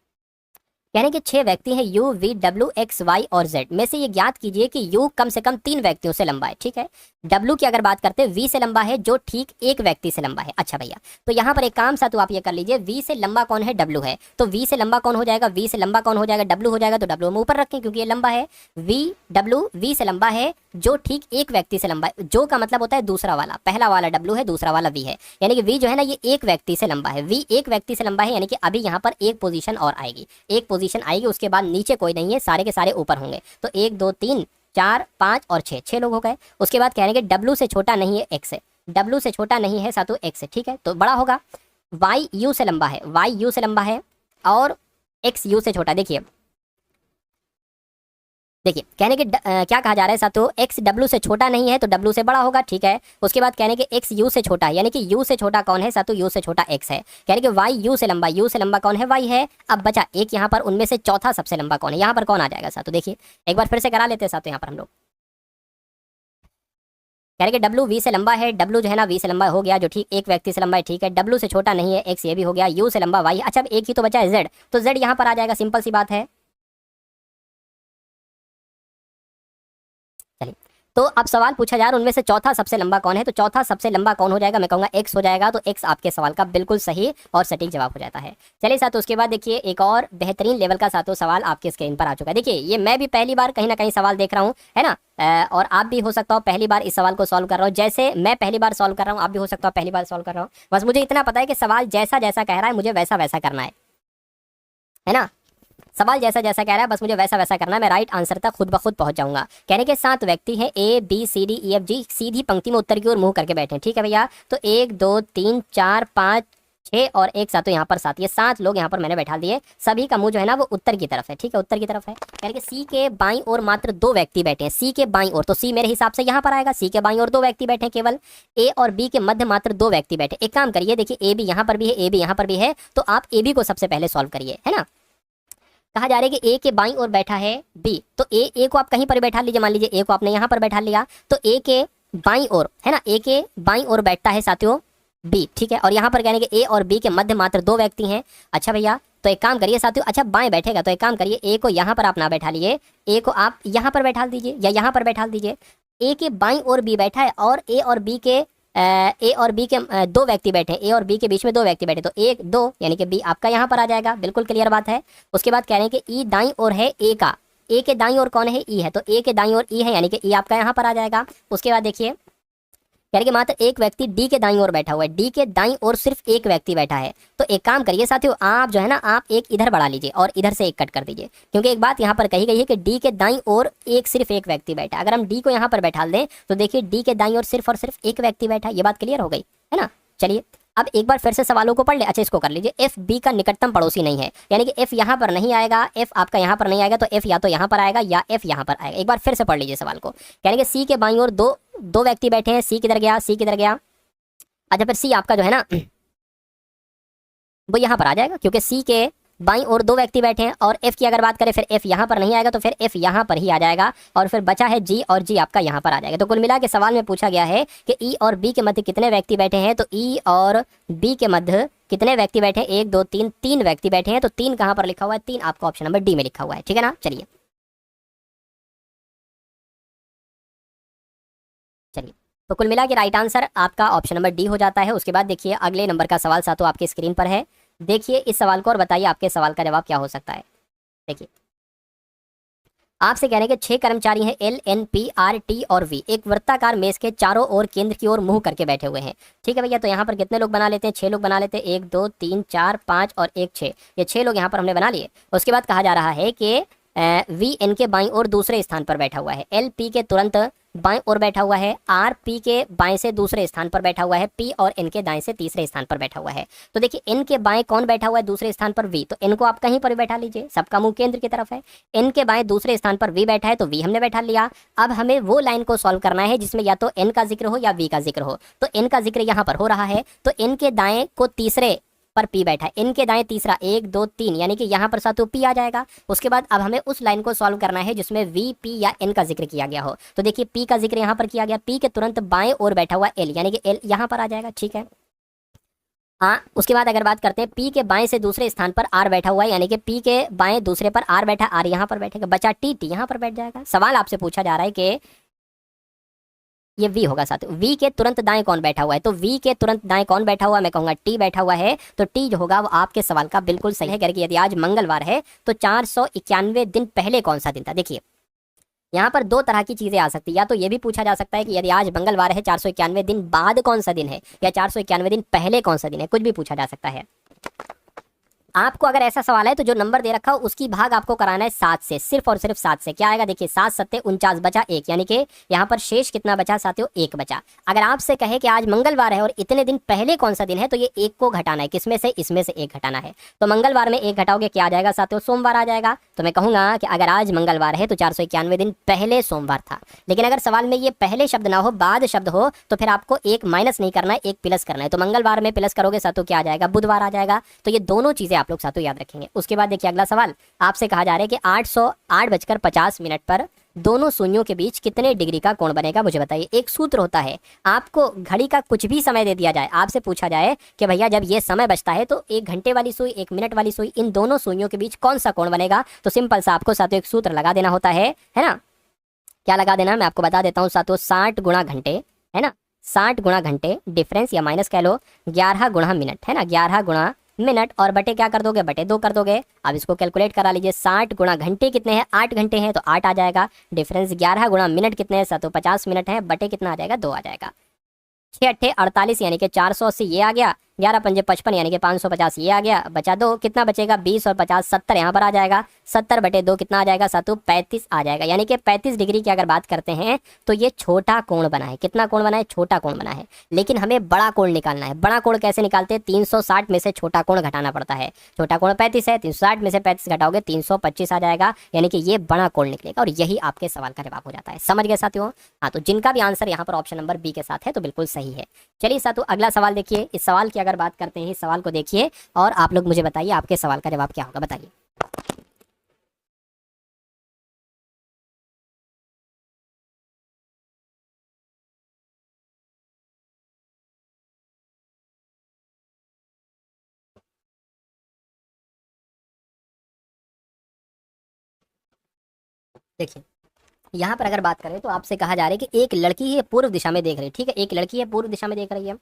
कहने के 6 व्यक्ति हैं U, V, W, X, Y और Z में से ये ज्ञात कीजिए कि U कम से कम 3 व्यक्तियों से लंबा है, ठीक है। W की अगर बात करते हैं V से लंबा है, जो ठीक एक व्यक्ति से लंबा है। अच्छा भैया, तो यहाँ पर एक काम साथियों आप ये कर लीजिए, V से लंबा कौन है? W है। तो V से लंबा कौन हो जाएगा? V से लंबा कौन हो जाएगा? W हो जाएगा। तो W हम ऊपर रखें क्योंकि ये लंबा है। V से लंबा है जो ठीक एक व्यक्ति से लंबा है, जो का मतलब होता है दूसरा वाला, पहला वाला W है, दूसरा वाला V है, यानी कि V जो है ना ये एक व्यक्ति से लंबा है। V एक व्यक्ति से लंबा है, यानी कि अभी यहाँ पर एक पोजीशन और आएगी, एक पोजीशन आएगी, उसके बाद नीचे कोई नहीं है, सारे के सारे ऊपर होंगे। तो 1 2 3 4 5 और 6 लोग हो गए। उसके बाद कह रहे हैं कि W से छोटा नहीं है X है, W से छोटा नहीं है साथियों X है, ठीक है, तो बड़ा होगा। Y U से लंबा है, Y U से लंबा है और X U से छोटा। देखिए कहने के क्या कहा जा रहा है साथियों, X W से छोटा नहीं है तो W से बड़ा होगा, ठीक है। उसके बाद कहने के X U से छोटा है, यानी कि U से छोटा कौन है साथियों? U से छोटा X है। कहने के Y U से लंबा, U से लंबा कौन है? Y है। अब बचा एक यहाँ पर, उनमें से चौथा सबसे लंबा कौन है? यहाँ पर कौन आ जाएगा साथियों? देखिए एक बार फिर से करा लेते हैं साथियों, यहाँ पर हम लोग कह रहे कि W V से लंबा है, W जो है ना V से लंबा हो गया, जो ठीक एक व्यक्ति से लंबा है, ठीक है। W से छोटा नहीं है X, ये भी हो गया। U से लंबा Y। अच्छा अब एक ही तो बचा है Z, तो Z यहाँ पर आ जाएगा, सिंपल सी बात है। चलिए तो अब सवाल पूछा जा रहा है उनमें से चौथा सबसे लंबा कौन है, तो चौथा सबसे लंबा कौन हो जाएगा? मैं कहूँगा X हो जाएगा। तो X आपके सवाल का बिल्कुल सही और सटीक जवाब हो जाता है। चलिए साथियों उसके बाद देखिए एक और बेहतरीन लेवल का साथियों सवाल आपके स्क्रीन पर आ चुका है। देखिए ये मैं भी पहली बार कहीं ना कहीं सवाल देख रहा हूँ, है ना, और आप भी हो सकता हो पहली बार इस सवाल को सॉल्व कर रहा हूँ। जैसे मैं पहली बार सॉल्व कर रहा हूँ, आप भी हो सकता हो पहली बार सॉल्व कर रहा हूँ। बस मुझे इतना पता है कि सवाल जैसा जैसा कह रहा है मुझे वैसा वैसा करना है ना। सवाल जैसा जैसा कह रहा है बस मुझे वैसा वैसा करना है, मैं राइट आंसर तक खुद ब खुद पहुंच जाऊंगा। कहने के 7 व्यक्ति हैं A B C D E F G, सीधी पंक्ति में उत्तर की ओर मुंह करके बैठे हैं, ठीक है भैया। तो 1 2 3 4 5 6 और एक साथ, तो यहाँ पर 7, ये 7 लोग यहाँ पर मैंने बैठा दिए। सभी का मुंह जो है ना वो उत्तर की तरफ है, ठीक है, उत्तर की तरफ है। यानी कि C के बाईं ओर मात्र 2 व्यक्ति बैठे हैं, C के बाईं ओर, तो C मेरे हिसाब से यहाँ पर आएगा। C के बाईं ओर 2 व्यक्ति बैठे हैं केवल। A और B के मध्य मात्र 2 व्यक्ति बैठे। एक काम करिए, देखिए A भी यहाँ पर भी है, A भी यहाँ पर भी है, तो आप A B को सबसे पहले सॉल्व करिए, है ना। कहा जा रहा है कि A के बाईं ओर बैठा है B, तो A को आप कहीं पर बैठा लीजिए, मान लीजिए A को आपने यहाँ पर बैठा लिया, तो A के बाईं ओर, है ना, A के बाईं ओर बैठता है साथियों B, ठीक है। और यहाँ पर कहने के A और B के मध्य मात्र 2 व्यक्ति हैं। अच्छा भैया तो एक काम करिए साथियों, अच्छा बाएं बैठेगा तो एक काम करिए, A को यहाँ पर आप ना बैठा लिए, A को आप यहाँ पर बैठा दीजिए या यहाँ पर बैठा दीजिए। A के बाईं ओर B बैठा है और A और B के ए और बी के दो व्यक्ति बैठे हैं, ए और बी के बीच में दो व्यक्ति बैठे, तो एक दो यानी कि बी आपका यहाँ पर आ जाएगा, बिल्कुल क्लियर बात है। उसके बाद कह रहे हैं कि ई दाई और है ए का, ए के दाई और कौन है, ई है, तो ए के दाई और ई है यानी कि ई आपका यहाँ पर आ जाएगा। उसके बाद देखिए कह रहे कि मात्र एक व्यक्ति डी के दाईं ओर बैठा हुआ है, डी के दाईं ओर सिर्फ एक व्यक्ति बैठा है, तो एक काम करिए साथियों, आप जो है ना आप एक इधर बढ़ा लीजिए और इधर से एक कट कर दीजिए, क्योंकि एक बात यहाँ पर कही गई है कि डी के दाईं ओर एक सिर्फ एक व्यक्ति बैठा है। अगर हम डी को यहाँ पर बैठा दें तो देखिए डी के दाईं ओर सिर्फ और सिर्फ एक व्यक्ति बैठा है, ये बात क्लियर हो गई है ना। चलिए अब एक बार फिर से सवालों को पढ़ ले। अच्छा इसको कर लीजिए, एफ बी का निकटतम पड़ोसी नहीं है, यानी कि एफ यहाँ पर नहीं आएगा, एफ आपका यहाँ पर नहीं आएगा, तो एफ या तो यहाँ पर आएगा या एफ यहाँ पर आएगा। एक बार फिर से पढ़ लीजिए सवाल को, यानी कि सी के बाईं ओर दो दो व्यक्ति बैठे हैं, सी किधर गया, सी किधर गया, अच्छा फिर सी आपका जो है ना वो यहाँ पर आ जाएगा, क्योंकि सी के बाईं ओर दो व्यक्ति बैठे हैं, और एफ की अगर बात करें फिर एफ यहाँ पर नहीं आएगा, तो फिर एफ यहाँ पर ही आ जाएगा, और फिर बचा है जी, और जी आपका यहाँ पर आ जाएगा। तो कुल मिला के सवाल में पूछा गया है कि ई और बी के मध्य कितने व्यक्ति बैठे हैं, तो ई और बी के मध्य कितने व्यक्ति बैठे हैं, एक दो तीन, तीन व्यक्ति बैठे हैं, तो तीन कहाँ पर लिखा हुआ है, तीन आपका ऑप्शन नंबर डी में लिखा हुआ है, ठीक है ना। चलिए चलिए तो कुल मिला के राइट आंसर आपका ऑप्शन नंबर डी हो जाता है। उसके बाद देखिए अगले नंबर का सवाल साथों आपके स्क्रीन पर है, देखिए इस सवाल को और बताइए आपके सवाल का जवाब क्या हो सकता है। देखिए आपसे कह रहे हैं कि 6 कर्मचारी हैं, L N P R T और वी, एक वृत्ताकार मेज के चारों ओर केंद्र की ओर मुंह करके बैठे हुए हैं। ठीक है भैया, तो यहाँ पर कितने लोग बना लेते हैं, 6 लोग बना लेते हैं, 1 2 3 4 5 और 1 6, ये 6 लोग यहाँ पर हमने बना लिए। उसके बाद कहा जा रहा है कि वी एन के बाईं ओर दूसरे स्थान पर बैठा हुआ है, एल पी के तुरंत बाएं ओर बैठा हुआ है, आर पी के बाएं से दूसरे स्थान पर बैठा हुआ है, पी और एन के दाएं से तीसरे स्थान पर बैठा हुआ है। तो देखिए एन के बाएं कौन बैठा हुआ है दूसरे स्थान पर, वी, तो एन को आप कहीं पर भी बैठा लीजिए, सबका मुंह केंद्र की तरफ है। एन के बाएं दूसरे स्थान पर वी बैठा है, तो वी हमने बैठा लिया। अब हमें वो लाइन को सॉल्व करना है जिसमें या तो एन का जिक्र हो या वी का जिक्र हो, तो एन का जिक्र यहाँ पर हो रहा है, तो एन के दाएं को तीसरे पर पी बैठा है, इनके दाएं तीसरा 1 2 3, यानी कि यहाँ पर साथ पी आ जाएगा। उसके बाद अब हमें उस लाइन को सॉल्व करना है जिसमें वी पी या एन का जिक्र किया गया हो, तो देखिए पी का जिक्र यहाँ पर किया गया, पी के तुरंत बाएं ओर बैठा हुआ एल, यानी कि एल यहाँ पर आ जाएगा, ठीक है। हाँ उसके बाद अगर बात करते हैं पी के बाएं से दूसरे स्थान पर आर बैठा हुआ है, यानी कि पी के बाएं दूसरे पर आर बैठा, आर यहाँ पर बैठेगा, बचा टी, टी यहाँ पर बैठ जाएगा। सवाल आपसे पूछा जा रहा है कि ये वी होगा साथ, वी के तुरंत दाएं कौन बैठा हुआ है, तो वी के तुरंत दाएं कौन बैठा हुआ है, मैं कहूंगा टी बैठा हुआ है, तो टी जो होगा वो आपके सवाल का बिल्कुल सही है। करके यदि आज मंगलवार है तो 491 दिन पहले कौन सा दिन था। देखिए यहाँ पर दो तरह की चीजें आ सकती है, या तो ये भी पूछा जा सकता है कि यदि आज मंगलवार है 491 दिन बाद कौन सा दिन है, या 491 दिन पहले कौन सा दिन है, कुछ भी पूछा जा सकता है। आपको अगर ऐसा सवाल है तो जो नंबर दे रखा हो उसकी भाग आपको कराना है 7 से, सिर्फ और सिर्फ 7 से। क्या आएगा देखिए 7 सत्ते 49 बचा 1, यानी कि यहाँ पर शेष कितना बचा साथियों, 1 बचा। अगर आपसे कहे कि आज मंगलवार है और इतने दिन पहले कौन सा दिन है, तो ये 1 को घटाना है, किसमें से, इसमें से 1 घटाना है। तो मंगलवार में 1 घटाओगे क्या आ जाएगा साथियों, सोमवार आ जाएगा। तो मैं कहूंगा कि अगर आज मंगलवार है तो 491 दिन पहले सोमवार था। लेकिन अगर सवाल में ये पहले शब्द ना हो बाद शब्द हो तो फिर आपको 1 माइनस नहीं करना है, 1 प्लस करना है। तो मंगलवार में प्लस करोगे साथियों क्या आ जाएगा, बुधवार आ जाएगा। तो ये दोनों चीजें आप लोग साथियों याद रखेंगे। उसके बाद देखिए अगला सवाल आपसे कहा जा रहा है कि 8:50 पर दोनों सुइयों के बीच कितने डिग्री का कोण बनेगा, मुझे बताइए। एक सूत्र होता है, आपको घड़ी का कुछ भी समय दे दिया जाए, आपसे पूछा जाए कि भैया जब ये समय बचता है तो 1 घंटे वाली सुई 1 मिनट वाली सुई, इन दोनों सुइयों के बीच कौन सा कोण बनेगा, तो सिंपल सा आपको साथियों एक सूत्र लगा देना होता है ना। क्या लगा देना मैं आपको बता देता हूँ साथियों, 60 गुणा घंटे, है ना, 60 गुणा घंटे डिफरेंस या माइनस कह लो 11 गुणा मिनट, है ना, 11 गुणा मिनट, और बटे क्या कर दोगे, बटे 2 कर दोगे। अब इसको कैलकुलेट करा लीजिए, 60 गुणा घंटे कितने हैं, 8 घंटे हैं तो 8 आ जाएगा, डिफरेंस 11 गुणा मिनट कितने हैं, तो 50 मिनट है, बटे कितना आ जाएगा, 2 आ जाएगा। 6 अट्ठे 48 यानी कि 480 ये आ गया, 11 पंजे 55 यानी कि 550 ये आ गया, बचा 2, कितना बचेगा, 20 और 50 70 यहाँ पर आ जाएगा, 70 बटे 2 कितना आ जाएगा साथियों, 35 आ जाएगा। यानी कि 35 डिग्री की अगर बात करते हैं तो ये छोटा कोण बना है। कितना कोण बना है, छोटा कोण बना है। लेकिन हमें बड़ा कोण निकालना है। बड़ा कोण कैसे निकालते हैं, 360 में से छोटा कोण घटाना पड़ता है। छोटा कोण 35 है, 360 में से 35 घटाओगे 325 आ जाएगा, यानी कि ये बड़ा कोण निकलेगा, और यही आपके सवाल का जवाब हो जाता है। समझ गए साथियों। हाँ, तो जिनका भी आंसर यहाँ पर ऑप्शन नंबर बी के साथ है तो बिल्कुल सही है। चलिए साथियों अगला सवाल देखिए, इस सवाल की अगर बात करते हैं, इस सवाल को देखिए और आप लोग मुझे बताइए आपके सवाल का जवाब क्या होगा, बताइए। देखिए यहाँ पर अगर बात करें तो आपसे कहा जा रहा है कि एक लड़की है पूर्व दिशा में देख रही है, ठीक है, एक लड़की है पूर्व दिशा में देख रही है।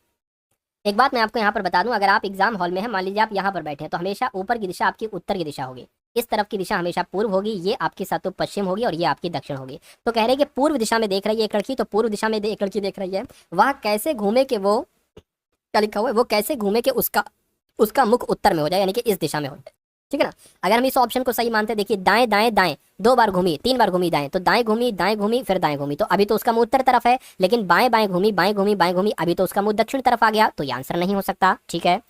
एक बात मैं आपको यहाँ पर बता दूं, अगर आप एग्जाम हॉल में हैं, मान लीजिए आप यहाँ पर बैठे हैं, तो हमेशा ऊपर की दिशा आपकी उत्तर की दिशा होगी, इस तरफ की दिशा हमेशा पूर्व होगी, ये आपकी सातों पश्चिम होगी और ये आपकी दक्षिण होगी। तो कह रहे हैं कि पूर्व दिशा में देख रही है एक लड़की, तो पूर्व दिशा में एक लड़की देख रही है, वह कैसे घूमे कि वो, क्या लिखा हुआ है, वो कैसे घूमे कि उसका उसका मुख उत्तर में हो जाए, यानी कि इस दिशा में हो जाए, ठीक है ना। अगर हम इस ऑप्शन को सही मानते हैं, देखिए दाएं दाएं दाएं, 2 बार घूमी, 3 बार घूमी दाएं, तो दाएं घूमी फिर दाएं घूमी, तो अभी तो उसका मुंह उत्तर तरफ है, लेकिन बाएं बाएं घूमी, बाएं घूमी, अभी तो उसका मुंह दक्षिण तरफ आ गया, तो ये आंसर नहीं हो सकता, ठीक है,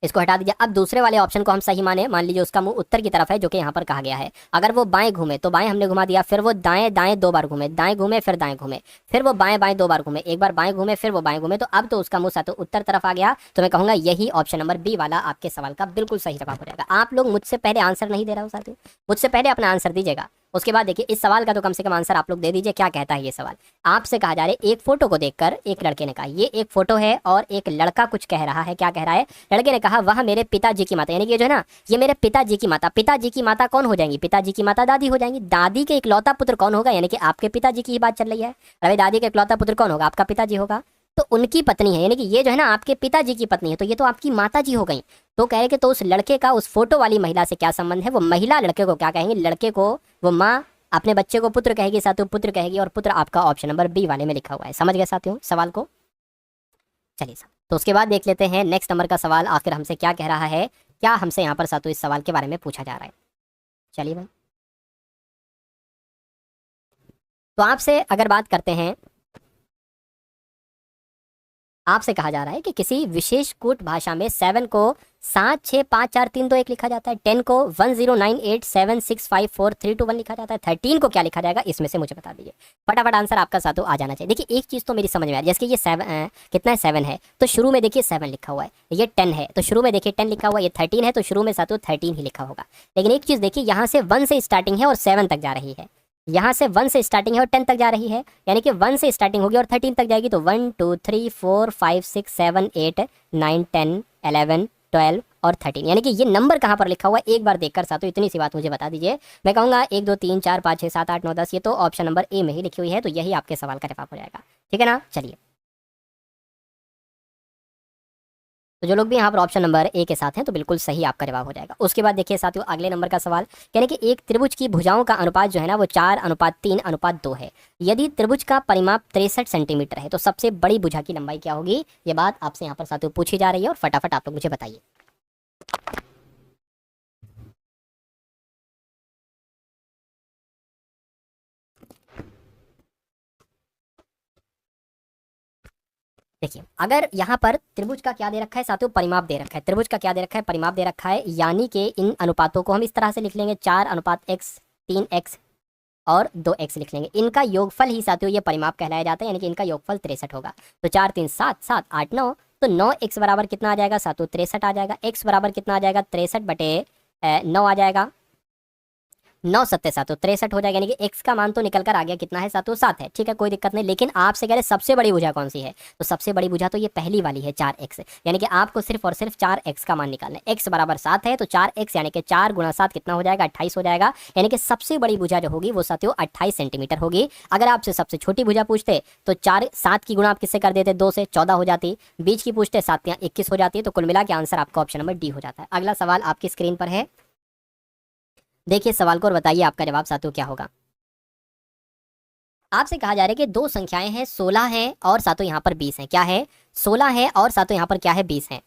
इसको हटा दीजिए। अब दूसरे वाले ऑप्शन को हम सही माने, मान लीजिए उसका मुंह उत्तर की तरफ है, जो कि यहाँ पर कहा गया है, अगर वो बाएं घूमे तो बाएं हमने घुमा दिया, फिर वो दाएं दाएं 2 बार घूमे, दाएं घूमे फिर दाएं घूमे, फिर वो बाएं बाएं 2 बार घूमे, एक बार बाएं घूमे फिर वो बाएं घूमे, तो अब तो उसका मुंह सातों उत्तर तरफ आ गया, तो मैं कहूंगा यही ऑप्शन नंबर बी वाला आपके सवाल का बिल्कुल सही जवाब हो जाएगा। आप लोग मुझसे पहले आंसर नहीं दे रहे हो साथियों, मुझसे पहले अपना आंसर दीजिएगा, उसके बाद देखिए इस सवाल का तो कम से कम आंसर आप लोग दे दीजिए, क्या कहता है ये सवाल। आपसे कहा जा रहा है, एक फोटो को देखकर एक लड़के ने कहा, ये एक फोटो है और एक लड़का कुछ कह रहा है, क्या कह रहा है, लड़के ने कहा वह मेरे पिताजी की माता, यानी कि ये जो है ना, ये मेरे पिताजी की माता, पिताजी की माता कौन हो जाएंगी, पिताजी की माता दादी हो जाएंगी, दादी के इकलौता पुत्र कौन होगा, यानी कि आपके पिताजी की ही बात चल रही है, अरे दादी के इकलौता पुत्र कौन होगा, आपका पिताजी होगा, तो उनकी पत्नी है, यानी कि ये जो है ना आपके पिताजी की पत्नी है, तो ये तो आपकी माता जी हो गई। तो कह रहे कि तो उस लड़के का उस फोटो वाली महिला से क्या संबंध है, वो महिला लड़के को क्या कहेंगे, लड़के को वो माँ अपने बच्चे को पुत्र कहेगी, साथियों पुत्र कहेगी, और पुत्र आपका ऑप्शन नंबर बी वाले में लिखा हुआ है, समझ गए साथियों सवाल को। चलिए साहब, तो उसके बाद देख लेते हैं नेक्स्ट नंबर का सवाल आखिर हमसे क्या कह रहा है, क्या हमसे यहाँ पर साथियों इस सवाल के बारे में पूछा जा रहा है। चलिए भाई, तो आपसे अगर बात करते हैं, आपसे कहा जा रहा है कि किसी विशेष कूट भाषा में 7 को 7 6 5 4 3 2 1 लिखा जाता है, 10 को 1098765432 1 लिखा जाता है, 13 को क्या लिखा जाएगा, इसमें से मुझे बता दीजिए, फटाफट आंसर आपका साथों आ जाना चाहिए। देखिए एक चीज़ तो मेरी समझ में आ रही है, जैसे कि ये 7 कितना है, 7 है, तो शुरू में देखिए 7 लिखा हुआ है, ये 10 है तो शुरू में देखिए 10 लिखा हुआ है, ये 13 है तो शुरू में साथों 13 ही लिखा होगा, लेकिन एक चीज़ देखिए यहाँ से 1 से स्टार्टिंग है और 7 तक जा रही है, यहाँ से 1 से स्टार्टिंग है और 10 तक जा रही है, यानी कि 1 से स्टार्टिंग होगी और 13 तक जाएगी, तो 1 2 3 4 5 6 7 8 9 10 11 12 और 13, यानी कि ये नंबर कहाँ पर लिखा हुआ है एक बार देखकर साथों इतनी सी बात मुझे बता दीजिए। मैं कहूँगा 1 2 3 4 5 6 7 8 9 10, ये तो ऑप्शन नंबर ए में ही लिखी हुई है, तो यही आपके सवाल का जवाब हो जाएगा, ठीक है ना। चलिए, तो जो लोग भी यहाँ पर ऑप्शन नंबर ए के साथ हैं तो बिल्कुल सही आपका जवाब हो जाएगा। उसके बाद देखिए साथियों अगले नंबर का सवाल, यानी कि एक त्रिभुज की भुजाओं का अनुपात जो है ना वो 4:3:2 है, यदि त्रिभुज का परिमाप 63 सेंटीमीटर है तो सबसे बड़ी भुजा की लंबाई क्या होगी, ये बात आपसे यहाँ पर साथियों पूछी जा रही है और फटाफट आप लोग मुझे बताइए। देखिए अगर यहाँ पर त्रिभुज का क्या दे रखा है साथियों, परिमाप दे रखा है, त्रिभुज का क्या दे रखा है, परिमाप दे रखा है, यानी कि इन अनुपातों को हम इस तरह से लिख लेंगे, 4:x 3x और 2x लिख लेंगे, इनका योगफल ही साथियों ये परिमाप कहलाया जाता है, यानी कि इनका योगफल 63 होगा, तो 4 3 7 7 8 9, तो 9x बराबर कितना आ जाएगा साथियों, 63 आ जाएगा, x बराबर कितना आ जाएगा, 63/9 आ जाएगा, 9 सत्ते सातों 63 हो जाएगा, यानी कि x का मान तो निकल कर आ गया कितना है सातों 7 है, ठीक है कोई दिक्कत नहीं, लेकिन आपसे कह रहे सबसे बड़ी भुजा कौन सी है, तो सबसे बड़ी भुजा तो ये पहली वाली है 4x, यानी कि आपको सिर्फ और सिर्फ 4x का मान निकालना है, x बराबर 7 है तो 4x यानी कि 4 × 7 कितना हो जाएगा, 28 हो जाएगा, यानी कि सबसे बड़ी भुजा जो होगी वो साथियों 28 सेंटीमीटर होगी। अगर आपसे सबसे छोटी भुजा पूछते तो 7 की गुणा आप किससे कर देते, 2 से 14 हो जाती, बीच की पूछते 7 या 21 हो जाती है, तो कुल मिला के आंसर आपका ऑप्शन नंबर डी हो जाता है। अगला सवाल आपकी स्क्रीन पर है, देखिए सवाल को और बताइए आपका जवाब साथियों क्या होगा। आपसे कहा जा रहा है कि दो संख्याएं हैं, 16 है और सातों यहाँ पर 20 है, क्या है, 16 है और सातों यहाँ पर क्या है, 20 है,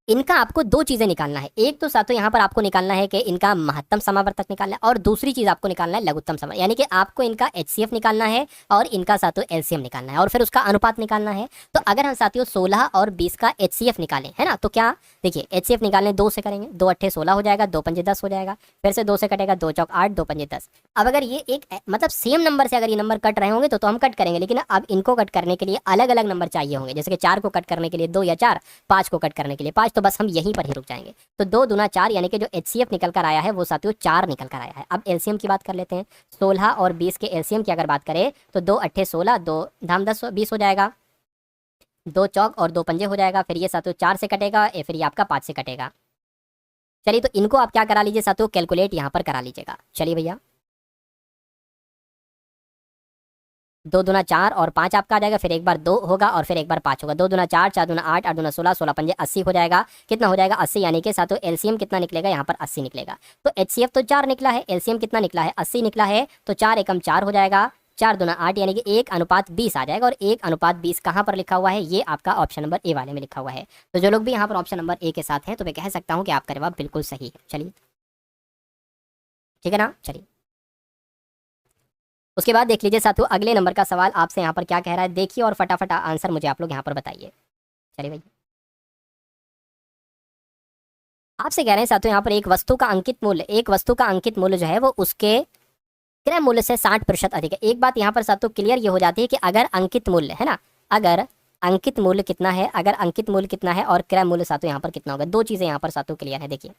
इनका आपको दो चीजें निकालना है, एक तो साथियों यहाँ पर आपको निकालना है कि इनका महत्तम समावर्तक निकालना है, और दूसरी चीज आपको निकालना है लघुत्तम समावर्तक, यानी कि आपको इनका HCF निकालना है और इनका साथियों LCM निकालना है और फिर उसका अनुपात निकालना है। तो अगर हम साथियों 16 और 20 का HCF निकालें, है ना, तो क्या देखिए HCF निकालने 2 से करेंगे, 2 अट्ठे 16 हो जाएगा, 2 पंजे 10 हो जाएगा, फिर से 2 से कटेगा, 2 चौक 8, 2 पंजे 10। अब अगर ये एक मतलब सेम नंबर से अगर ये नंबर कट रहे होंगे तो हम कट करेंगे, लेकिन अब इनको कट करने के लिए अलग अलग नंबर चाहिए होंगे, जैसे कि 4 को कट करने के लिए 2 या 4, 5 को कट करने के लिए 5, तो बस हम यहीं पर ही रुक जाएंगे। तो 2 दूना 4, यानी कि जो HCF निकल कर आया है वो साथियों 4 निकल कर आया है। अब LCM की बात कर लेते हैं, 16 और 20 के LCM की अगर बात करें तो 2 अट्ठे 16, 2 धाम 10 20 हो जाएगा, 2 चौक और 2 पंजे हो जाएगा, फिर ये साथियों 4 से कटेगा, फिर ये आपका 5 से कटेगा। चलिए तो इनको आप क्या करा लीजिए साथियों, कैलकुलेट यहाँ पर करा लीजिएगा। चलिए भैया 2 दूना 4 और 5 आपका आ जाएगा, फिर एक बार 2 होगा और फिर एक बार 5 होगा। 2 दूना 4, 4 दूना 8, 8 दूना 16, 16 पंजे 80 हो जाएगा। कितना हो जाएगा 80, यानी कि सातों एलसीएम कितना निकलेगा यहाँ पर 80 निकलेगा। तो एचसीएफ तो 4 निकला है, एलसीएम कितना निकला है 80 निकला है, तो 4 एकम 4 हो जाएगा, 4 दूना 8 यानी कि 1:20 आ जाएगा। और 1:20 कहाँ पर लिखा हुआ है, ये आपका ऑप्शन नंबर ए वाले में लिखा हुआ है। तो जो लोग भी यहाँ पर ऑप्शन नंबर ए के साथ हैं तो मैं कह सकता हूँ कि आपका जवाब बिल्कुल सही है। चलिए ठीक है ना। चलिए उसके बाद देख लीजिए साथियों, अगले नंबर का सवाल आपसे यहाँ पर क्या कह रहा है, देखिए और फटाफट आंसर मुझे आप लोग यहाँ पर बताइए। चलिए भाई, आपसे कह रहे हैं साथियों यहाँ पर एक वस्तु का अंकित मूल्य, एक वस्तु का अंकित मूल्य जो है वो उसके क्रय मूल्य से 60% अधिक है। एक बात यहाँ पर साथियों क्लियर ये हो जाती है कि अगर अंकित मूल्य है ना, अगर अंकित मूल्य कितना है, अगर अंकित मूल्य कितना है और क्रय मूल्य साथियों यहाँ पर कितना होगा, दो चीजें यहाँ पर साथियों क्लियर है। देखिए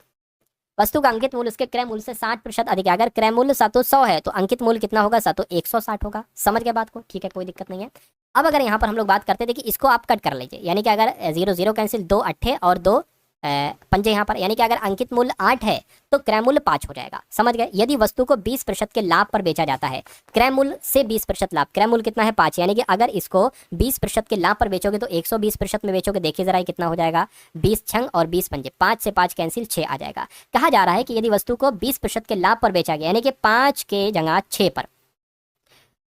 वस्तु का अंकित मूल्य उसके क्रय मूल्य से 60% अधिक है। अगर क्रय मूल्य सातों 100 है तो अंकित मूल्य कितना होगा सातों 160 होगा। समझ गए बात को, ठीक है कोई दिक्कत नहीं है। अब अगर यहाँ पर हम लोग बात करते हैं, देखिए इसको आप कट कर लीजिए, यानी कि अगर 0 0 कैंसिल, 2 अट्ठे और 2 पंजे यहाँ पर, यानी कि अगर अंकित मूल्य 8 है तो क्रय मूल्य 5 हो जाएगा। समझ गए। यदि वस्तु को 20% के लाभ पर बेचा जाता है, क्रय मूल्य से 20% लाभ, क्रय मूल्य कितना है 5, यानी कि अगर इसको 20% के लाभ पर बेचोगे तो 120% में बेचोगे। देखिए जरा कितना हो जाएगा, 20 छंग और 20 पंजे, 5 से 5 कैंसिल 6 आ जाएगा। कहा जा रहा है कि यदि वस्तु को 20% के लाभ पर बेचा गया, यानी कि 5 के जगह 6 पर,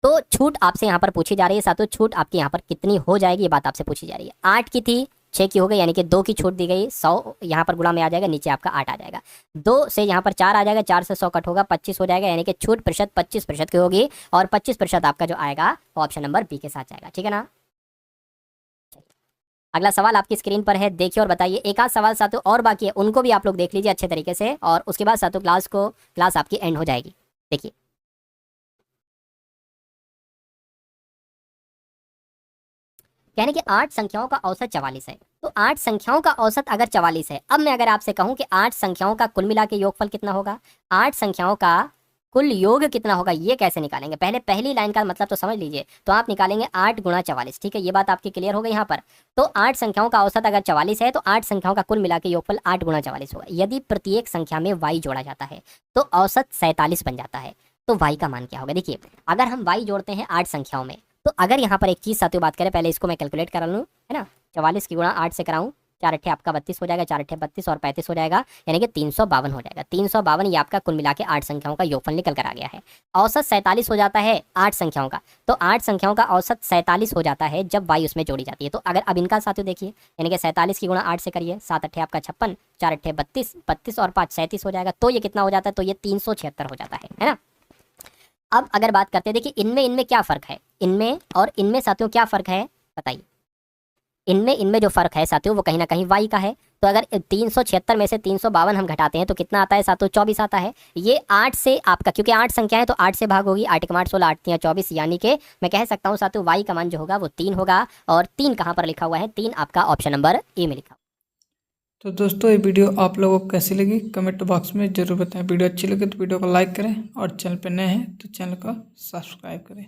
तो छूट आपसे यहाँ पर पूछी जा रही है सातों, छूट आपकी यहाँ पर कितनी हो जाएगी, ये बात आपसे पूछी जा रही है। 8 की थी 6 की हो गई, यानी कि 2 की छूट दी गई, 100 यहाँ पर गुणा में आ जाएगा, नीचे आपका 8 आ जाएगा। 2 से यहाँ पर 4 आ जाएगा, 4 से 100 कट होगा, 25 हो जाएगा, यानी कि छूट प्रतिशत 25% की होगी और 25% आपका जो आएगा वो ऑप्शन नंबर बी के साथ जाएगा। ठीक है ना। अगला सवाल आपकी स्क्रीन पर है, देखिए और बताइए। एक आध सवाल सातों और बाकी है, उनको भी आप लोग देख लीजिए अच्छे तरीके से, और उसके बाद सातों क्लास आपकी एंड हो जाएगी। देखिए यानी कि 8 संख्याओं का औसत 44 है, तो 8 संख्याओं का औसत अगर 44 है, अब मैं अगर आपसे कहूं कि 8 संख्याओं का कुल मिला के योगफल कितना होगा, 8 संख्याओं का कुल योग कितना होगा, ये कैसे निकालेंगे। पहले पहली लाइन का मतलब तो समझ लीजिए, तो आप निकालेंगे 8 गुणा 44। ठीक है, ये बात आपकी क्लियर हो गई यहाँ पर। तो 8 संख्याओं का औसत अगर 44 है तो 8 संख्याओं का कुल मिला के योगफल 8 गुणा 44 होगा। यदि प्रत्येक संख्या में y जोड़ा जाता है तो औसत 47 बन जाता है। तो y का मान क्या होगा, देखिए अगर हम y जोड़ते हैं 8 संख्याओं में, तो अगर यहाँ पर एक चीज साथियों बात करें, पहले इसको मैं कैलकुलेट करा लूँ, है ना। 44 की गुणा 8 से कराऊं, 4 अट्ठे आपका 32 हो जाएगा, 4 अट्ठे 32 और 35 हो जाएगा, यानी कि 352 हो जाएगा। 352 ये आपका कुल मिला के 8 संख्याओं का योगफल निकल कर आ गया है। औसत 47 हो जाता है 8 संख्याओं का, तो 8 संख्याओं का औसत 47 हो जाता है जब y उसमें जोड़ी जाती है। तो अगर अब इनका साथियों देखिए, यानी कि 47 की गुणा 8 से करिए, 7 अट्ठे आपका 56, 4 अट्ठे 32, 32 और 5 37 हो जाएगा। तो ये कितना हो जाता है, तो ये 376 हो जाता है ना। अब अगर बात करते हैं, देखिए इनमें इनमें क्या फर्क है, इनमें और इनमें साथियों क्या फर्क है बताइए। इनमें इनमें जो फर्क है साथियों वो कहीं ना कहीं y का है। तो अगर 376 में से 352 हम घटाते हैं तो कितना आता है साथियों, 24 आता है। ये 8 से आपका, क्योंकि 8 संख्या है तो 8 से भाग होगी, 8 8 16, 8 24, यानी कि मैं कह सकता हूँ साथियों y का मान जो होगा वो 3 होगा। और 3 कहाँ पर लिखा हुआ है, 3 आपका ऑप्शन नंबर ए में लिखा हुआ। तो दोस्तों ये वीडियो आप लोगों को कैसी लगी कमेंट बॉक्स में ज़रूर बताएं। वीडियो अच्छी लगे तो वीडियो को लाइक करें और चैनल पर नए हैं तो चैनल को सब्सक्राइब करें।